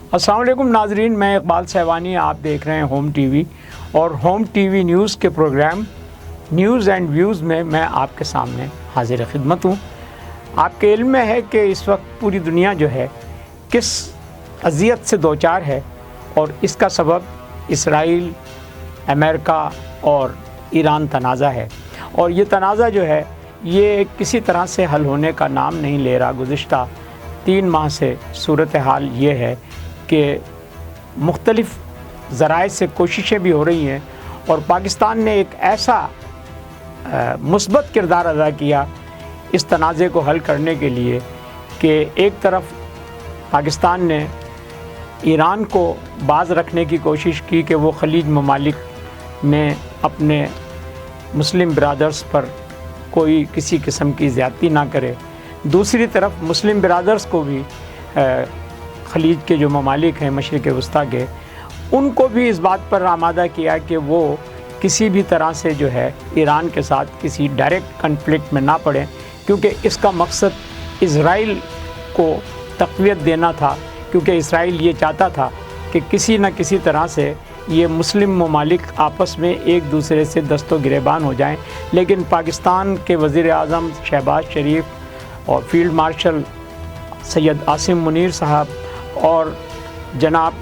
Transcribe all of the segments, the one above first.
अस्सलाम वालेकुम नाजरीन, मैं इकबाल सहवानी, आप देख रहे हैं होम टीवी और होम टीवी न्यूज़ के प्रोग्राम न्यूज़ एंड व्यूज़ में मैं आपके सामने हाजिर खिदमत हूँ। आपके इल्म में है कि इस वक्त पूरी दुनिया जो है किस अज़ियत से दो चार है और इसका सबब इसराइल, अमेरिका और ईरान तनाज़ा है। और ये तनाज़ा जो है ये किसी तरह से हल होने का नाम नहीं ले रहा। गुज़िश्ता 3 माह से सूरत हाल ये है कि मुख्तलिफ़ ज़राए से कोशिशें भी हो रही हैं और पाकिस्तान ने एक ऐसा मुस्बत किरदार अदा किया इस तनाज़े को हल करने के लिए कि एक तरफ पाकिस्तान ने ईरान को बाज़ रखने की कोशिश की कि वो खलीज ममालिक में अपने मुस्लिम ब्रादर्स पर कोई किसी किस्म की ज़्यादती ना करे। दूसरी तरफ मुस्लिम ब्रादर्स को भी खलीज के जो ममालिक हैं मशरिक़ वस्ता के, उनको भी इस बात पर आमादा किया कि वो किसी भी तरह से जो है ईरान के साथ किसी डायरेक्ट कन्फ्लिक्ट में ना पड़ें, क्योंकि इसका मकसद इज़राइल को तक़वियत देना था। क्योंकि इसराइल ये चाहता था कि किसी न किसी तरह से ये मुस्लिम ममालिक आपस में एक दूसरे से दस्तो गिरेबान हो जाएं। लेकिन पाकिस्तान के वज़ीर आज़म शहबाज शरीफ और फील्ड मार्शल सैयद आसिम मुनीर साहब और जनाब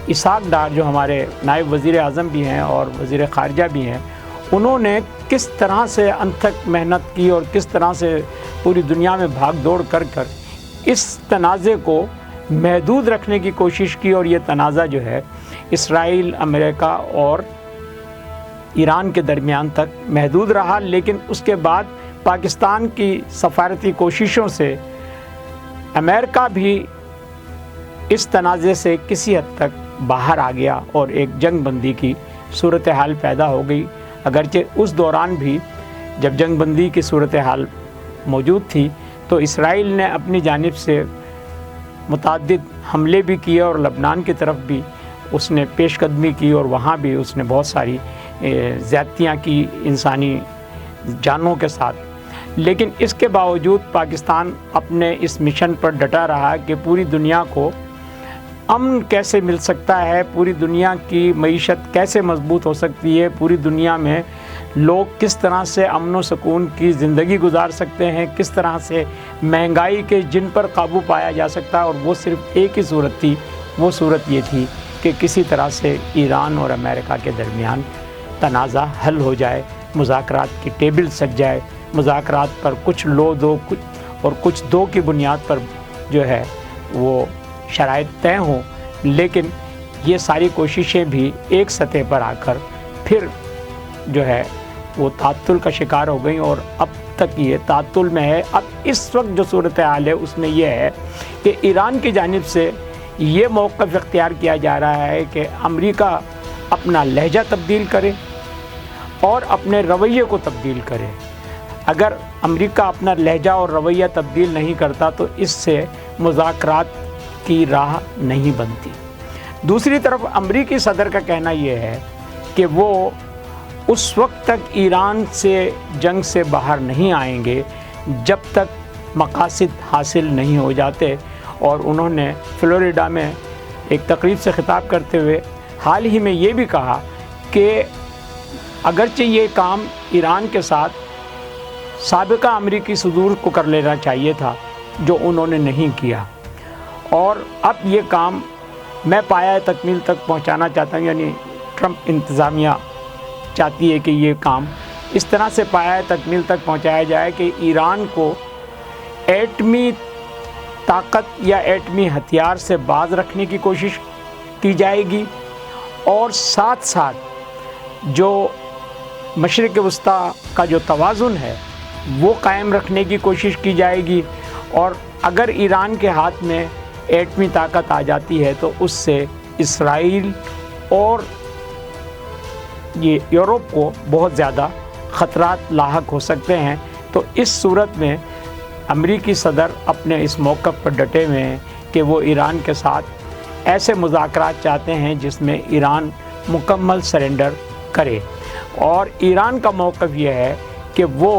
इसाक डार जो हमारे नायब वज़ीर आज़म भी हैं और वज़ीर ख़ारजा भी हैं, उन्होंने किस तरह से अनथक मेहनत की और किस तरह से पूरी दुनिया में भाग दौड़ कर इस तनाज़े को महदूद रखने की कोशिश की। और ये तनाज़ा जो है इसराइल, अमेरिका और ईरान के दरमियान तक महदूद रहा। लेकिन उसके बाद पाकिस्तान की सफारती कोशिशों से अमेरिका भी इस तनाज़े से किसी हद तक बाहर आ गया और एक जंग बंदी की सूरत हाल पैदा हो गई। अगरचे उस दौरान भी जब जंग बंदी की सूरत हाल मौजूद थी तो इसराइल ने अपनी जानिब से मुतअद्दिद हमले भी किए और लबनान की तरफ भी उसने पेशकदमी की और वहाँ भी उसने बहुत सारी ज़्यादतियाँ की इंसानी जानों के साथ। लेकिन इसके बावजूद पाकिस्तान अपने इस मिशन पर डटा रहा कि पूरी दुनिया को अमन कैसे मिल सकता है, पूरी दुनिया की मईशत कैसे मजबूत हो सकती है, पूरी दुनिया में लोग किस तरह से अमन व सुकून की ज़िंदगी गुजार सकते हैं, किस तरह से महंगाई के जिन पर काबू पाया जा सकता है। और वो सिर्फ़ एक ही सूरत थी, वो सूरत ये थी कि किसी तरह से ईरान और अमेरिका के दरमियान तनाज़ा हल हो जाए, मुज़ाकरात की टेबल सज जाए, मुज़ाकरात पर कुछ लो दो कुछ और कुछ दो की बुनियाद पर जो है वो शराइत तय हों। लेकिन ये सारी कोशिशें भी एक सतह पर आकर फिर जो है वो तातुल का शिकार हो गई और अब तक ये तातुल में है। अब इस वक्त जो सूरत हाल है उसमें यह है कि ईरान की जानिब से ये मौक़िफ़ इख्तियार किया जा रहा है कि अमेरिका अपना लहजा तब्दील करे और अपने रवैये को तब्दील करे। अगर अमेरिका अपना लहजा और रवैया तब्दील नहीं करता तो इससे मुज़ाकरात की राह नहीं बनती। दूसरी तरफ अमेरिकी सदर का कहना यह है कि वो उस वक्त तक ईरान से जंग से बाहर नहीं आएंगे जब तक मकासद हासिल नहीं हो जाते। और उन्होंने फ्लोरिडा में एक तकरीब से ख़िताब करते हुए हाल ही में ये भी कहा कि अगरचे ये काम ईरान के साथ साबिका अमेरिकी सदूर को कर लेना चाहिए था, जो उन्होंने नहीं किया, और अब ये काम मैं पाया तकमील तक पहुंचाना चाहता हूं। यानी ट्रंप इंतज़ामिया चाहती है कि ये काम इस तरह से पाया तकमील तक पहुंचाया जाए कि ईरान को एटमी ताकत या एटमी हथियार से बाज रखने की कोशिश की जाएगी और साथ साथ जो मशरिक़ वस्ता का जो तवाज़ुन है वो कायम रखने की कोशिश की जाएगी। और अगर ईरान के हाथ में एटमी ताकत आ जाती है तो उससे इसराइल और ये यूरोप को बहुत ज़्यादा ख़तरात लाहक हो सकते हैं। तो इस सूरत में अमेरिकी सदर अपने इस मौक़िफ़ पर डटे हुए हैं कि वो ईरान के साथ ऐसे मुज़ाकरात चाहते हैं जिसमें ईरान मुकम्मल सरेंडर करे। और ईरान का मौक़िफ़ ये है कि वो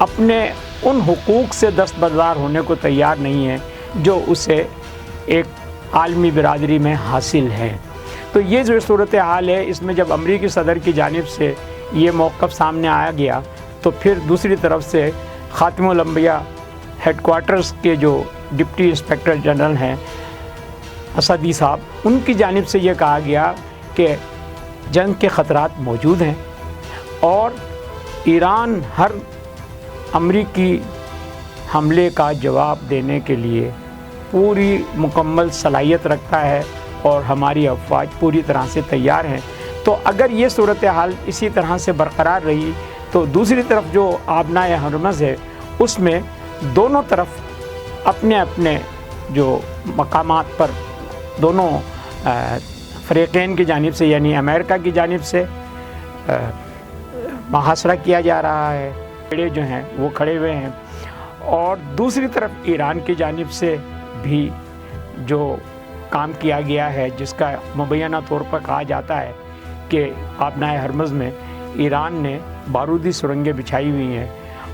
अपने उन हुकूक से दस्तबरदार होने को तैयार नहीं है जो उसे एक عالمی برادری میں حاصل ہے۔ تو یہ جو صورتحال ہے، اس میں جب امریکی صدر کی جانب سے یہ موقف سامنے آیا گیا تو پھر دوسری طرف سے خاتم الانبیاء ہیڈ کوارٹرز کے جو ڈپٹی انسپیکٹر جنرل ہیں اسدی صاحب، ان کی جانب سے یہ کہا گیا کہ جنگ کے خطرات موجود ہیں اور ایران ہر امریکی حملے کا جواب دینے کے لیے پوری مکمل صلاحیت رکھتا ہے اور ہماری افواج پوری طرح سے تیار ہیں۔ تو اگر یہ صورتحال اسی طرح سے برقرار رہی تو دوسری طرف جو آبنائے ہرمز ہے اس میں دونوں طرف اپنے اپنے جو مقامات پر دونوں فریقین کی جانب سے، یعنی امریکہ کی جانب سے محاصرہ کیا جا رہا ہے، کھڑے جو ہیں وہ کھڑے ہوئے ہیں، اور دوسری طرف ایران کی جانب سے بھی جو کام کیا گیا ہے، جس کا مبینہ طور پر کہا جاتا ہے کہ آبنائے ہرمز میں ایران نے بارودی سرنگیں بچھائی ہوئی ہیں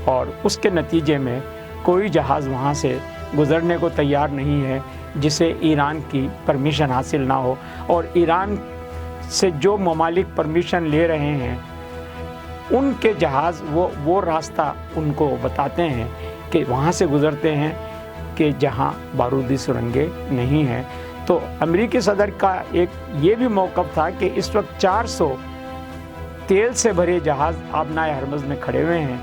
اور اس کے نتیجے میں کوئی جہاز وہاں سے گزرنے کو تیار نہیں ہے جسے ایران کی پرمیشن حاصل نہ ہو، اور ایران سے جو ممالک پرمیشن لے رہے ہیں ان کے جہاز وہ راستہ ان کو بتاتے ہیں کہ وہاں سے گزرتے ہیں کہ جہاں بارودی سرنگیں نہیں ہیں۔ تو امریکی صدر کا ایک یہ بھی موقف تھا کہ اس وقت 400 تیل سے بھرے جہاز آبنائے ہرمز میں کھڑے ہوئے ہیں،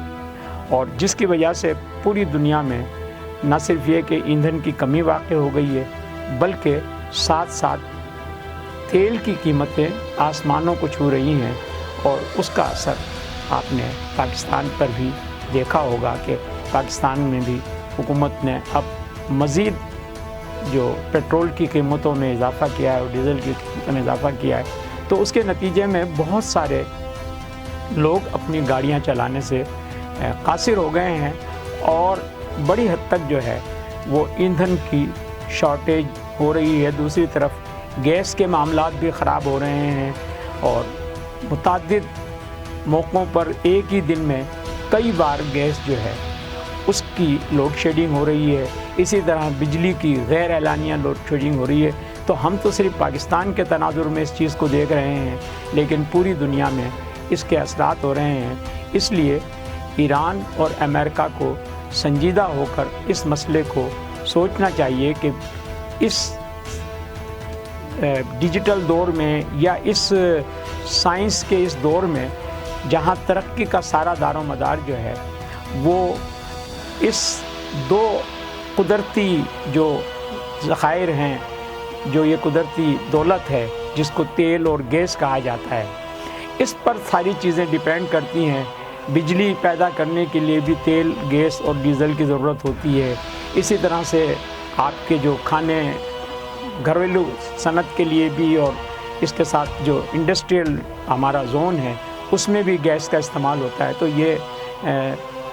اور جس کی وجہ سے پوری دنیا میں نہ صرف یہ کہ ایندھن کی کمی واقع ہو گئی ہے بلکہ ساتھ ساتھ تیل کی قیمتیں آسمانوں کو چھو رہی ہیں، اور اس کا اثر آپ نے پاکستان پر بھی دیکھا ہوگا کہ پاکستان میں بھی حکومت نے اب مزید جو پیٹرول کی قیمتوں میں اضافہ کیا ہے اور ڈیزل کی قیمتوں میں اضافہ کیا ہے، تو اس کے نتیجے میں بہت سارے لوگ اپنی گاڑیاں چلانے سے قاصر ہو گئے ہیں، اور بڑی حد تک جو ہے وہ ایندھن کی شارٹیج ہو رہی ہے۔ دوسری طرف گیس کے معاملات بھی خراب ہو رہے ہیں، اور متعدد موقعوں پر ایک ہی دن میں کئی بار گیس جو ہے اس کی لوڈ شیڈنگ ہو رہی ہے۔ اسی طرح بجلی کی غیر اعلانیہ لوڈ شیڈنگ ہو رہی ہے۔ تو ہم تو صرف پاکستان کے تناظر میں اس چیز کو دیکھ رہے ہیں، لیکن پوری دنیا میں اس کے اثرات ہو رہے ہیں۔ اس لیے ایران اور امریکہ کو سنجیدہ ہو کر اس مسئلے کو سوچنا چاہیے کہ اس ڈیجیٹل دور میں یا اس سائنس کے اس دور میں جہاں ترقی کا سارا دار و مدار جو ہے وہ اس دو قدرتی جو ذخائر ہیں، جو یہ قدرتی دولت ہے جس کو تیل اور گیس کہا جاتا ہے، اس پر ساری چیزیں ڈیپینڈ کرتی ہیں۔ بجلی پیدا کرنے کے لیے بھی تیل، گیس اور ڈیزل کی ضرورت ہوتی ہے۔ اسی طرح سے آپ کے جو کھانے گھریلو صنعت کے لیے بھی، اور اس کے ساتھ جو انڈسٹریل ہمارا زون ہے اس میں بھی گیس کا استعمال ہوتا ہے۔ تو یہ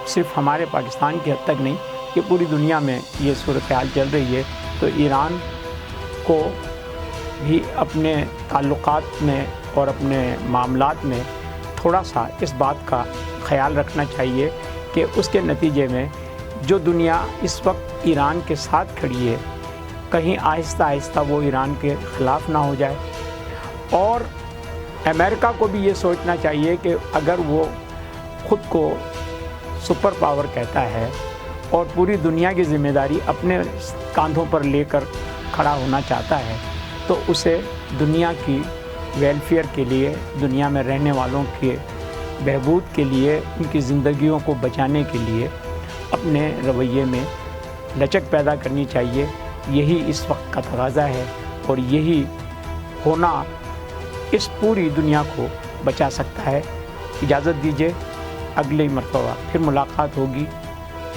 صرف ہمارے پاکستان کی حد تک نہیں، یہ پوری دنیا میں یہ صورتحال چل رہی ہے۔ تو ایران کو بھی اپنے تعلقات میں اور اپنے معاملات میں تھوڑا سا اس بات کا خیال رکھنا چاہیے کہ اس کے نتیجے میں جو دنیا اس وقت ایران کے ساتھ کھڑی ہے، کہیں آہستہ آہستہ وہ ایران کے خلاف نہ ہو جائے۔ اور امریکہ کو بھی یہ سوچنا چاہیے کہ اگر وہ خود کو سپر پاور کہتا ہے اور پوری دنیا کی ذمہ داری اپنے کاندھوں پر لے کر کھڑا ہونا چاہتا ہے، تو اسے دنیا کی ویلفیئر کے لیے، دنیا میں رہنے والوں کے بہبود کے لیے، ان کی زندگیوں کو بچانے کے لیے اپنے رویے میں لچک پیدا کرنی چاہیے۔ یہی اس وقت کا تقاضا ہے، اور یہی ہونا اس پوری دنیا کو بچا سکتا ہے۔ اجازت دیجیے، اگلی مرتبہ پھر ملاقات ہوگی۔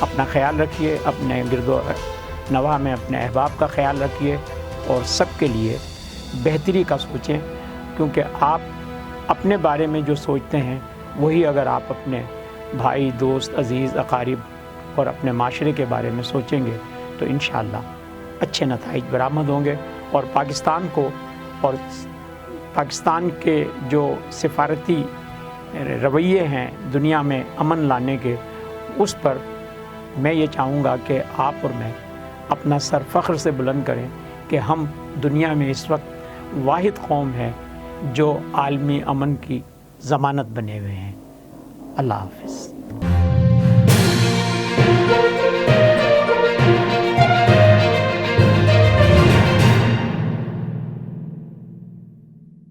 اپنا خیال رکھیے، اپنے گرد و نواح میں اپنے احباب کا خیال رکھیے، اور سب کے لیے بہتری کا سوچیں، کیونکہ آپ اپنے بارے میں جو سوچتے ہیں وہی اگر آپ اپنے بھائی، دوست، عزیز، اقارب اور اپنے معاشرے کے بارے میں سوچیں گے تو انشاءاللہ اچھے نتائج برآمد ہوں گے، اور پاکستان کو اور پاکستان کے جو سفارتی رویے ہیں دنیا میں امن لانے کے، اس پر میں یہ چاہوں گا کہ آپ اور میں اپنا سر فخر سے بلند کریں کہ ہم دنیا میں اس وقت واحد قوم ہے جو عالمی امن کی ضمانت بنے ہوئے ہیں۔ اللہ حافظ۔